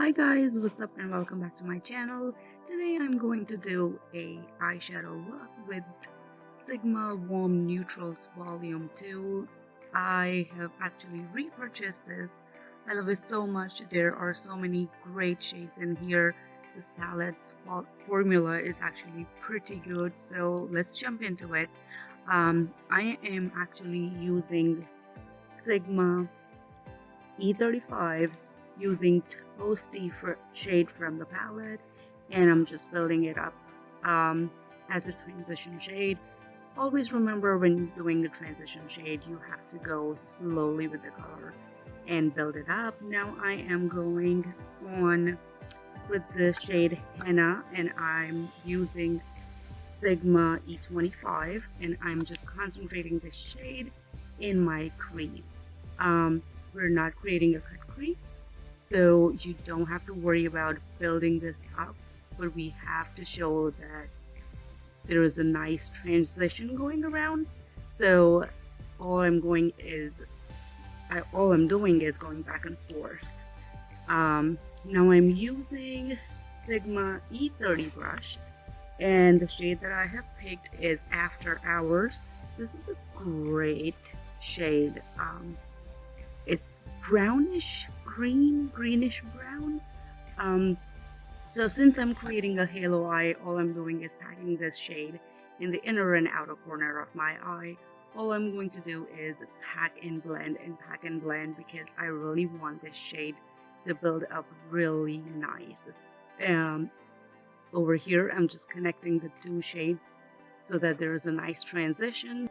Hi guys, what's up and welcome back to my channel. Today I'm going to do a eyeshadow look with Sigma Warm Neutrals Volume 2. I have actually repurchased this. I love it so much. There are so many great shades in here. This palette's formula is actually pretty good, so let's jump into it. I am actually using Sigma E35 using Toasty shade from the palette, and I'm just building it up as a transition shade. Always remember when doing the transition shade, you have to go slowly with the color and build it up. Now I am going on with the shade Henna, and I'm using Sigma E25, and I'm just concentrating the shade in my crease. We're not creating a cut crease, so you don't have to worry about building this up, but we have to show that there is a nice transition going around. So all I'm doing is going back and forth. Now I'm using Sigma E30 brush, and the shade that I have picked is After Hours. This is a great shade. It's brownish green, greenish brown. So since I'm creating a halo eye, all I'm doing is packing this shade in the inner and outer corner of my eye. All I'm going to do is pack and blend because I really want this shade to build up really nice. Over here, I'm just connecting the two shades so that there is a nice transition.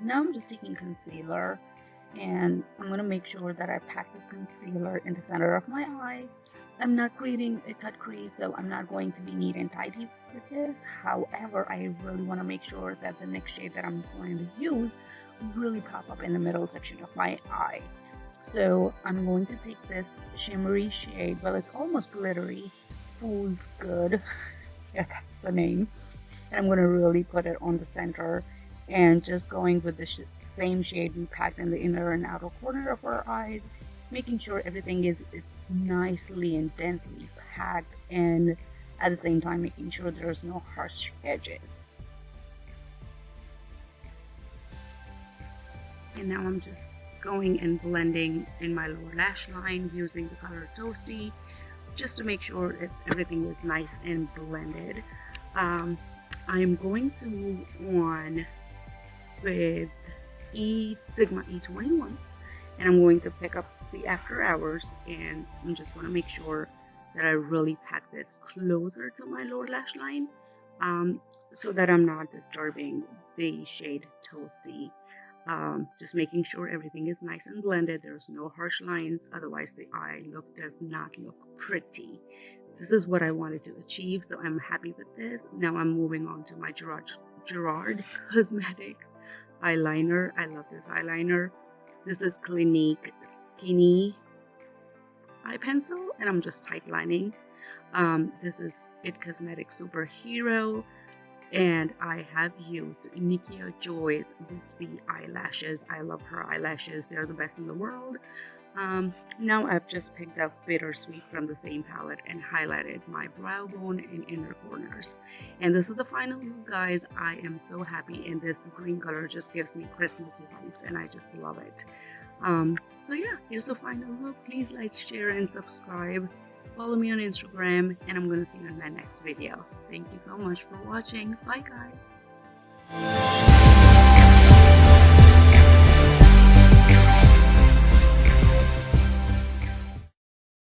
Now I'm just taking concealer, and I'm going to make sure that I pack this concealer in the center of my eye. I'm not creating a cut crease, so I'm not going to be neat and tidy with this. However, I really want to make sure that the next shade that I'm going to use really pop up in the middle section of my eye. So I'm going to take this shimmery shade, well, it's almost glittery, Fool's Good, yeah, that's the name, and I'm going to really put it on the center, and just going with the same shade we packed in the inner and outer corner of our eyes, making sure everything is nicely and densely packed, and at the same time making sure there's no harsh edges. And now I'm just going and blending in my lower lash line using the color Toasty, just to make sure that everything is nice and blended. I'm going to move on with Sigma E21, and I'm going to pick up the After Hours, and I'm just going to make sure that I really pack this closer to my lower lash line, so that I'm not disturbing the shade Toasty. Just making sure everything is nice and blended, there's no harsh lines, otherwise the eye look does not look pretty. This is what I wanted to achieve, so I'm happy with this. Now I'm moving on to my Gerard Cosmetics eyeliner. I love this eyeliner. This is Clinique Skinny Eye Pencil, and I'm just tight lining. This is IT Cosmetics Superhero, and I have used Nikia Joy's Wispy eyelashes. I love her eyelashes, they're the best in the world. Now I've just picked up Bittersweet from the same palette and highlighted my brow bone and inner corners. And this is the final look, guys. I am so happy, and this green color just gives me Christmas vibes, and I just love it. So yeah, here's the final look. Please like, share, and subscribe. Follow me on Instagram, and I'm gonna see you in my next video. Thank you so much for watching. Bye, guys.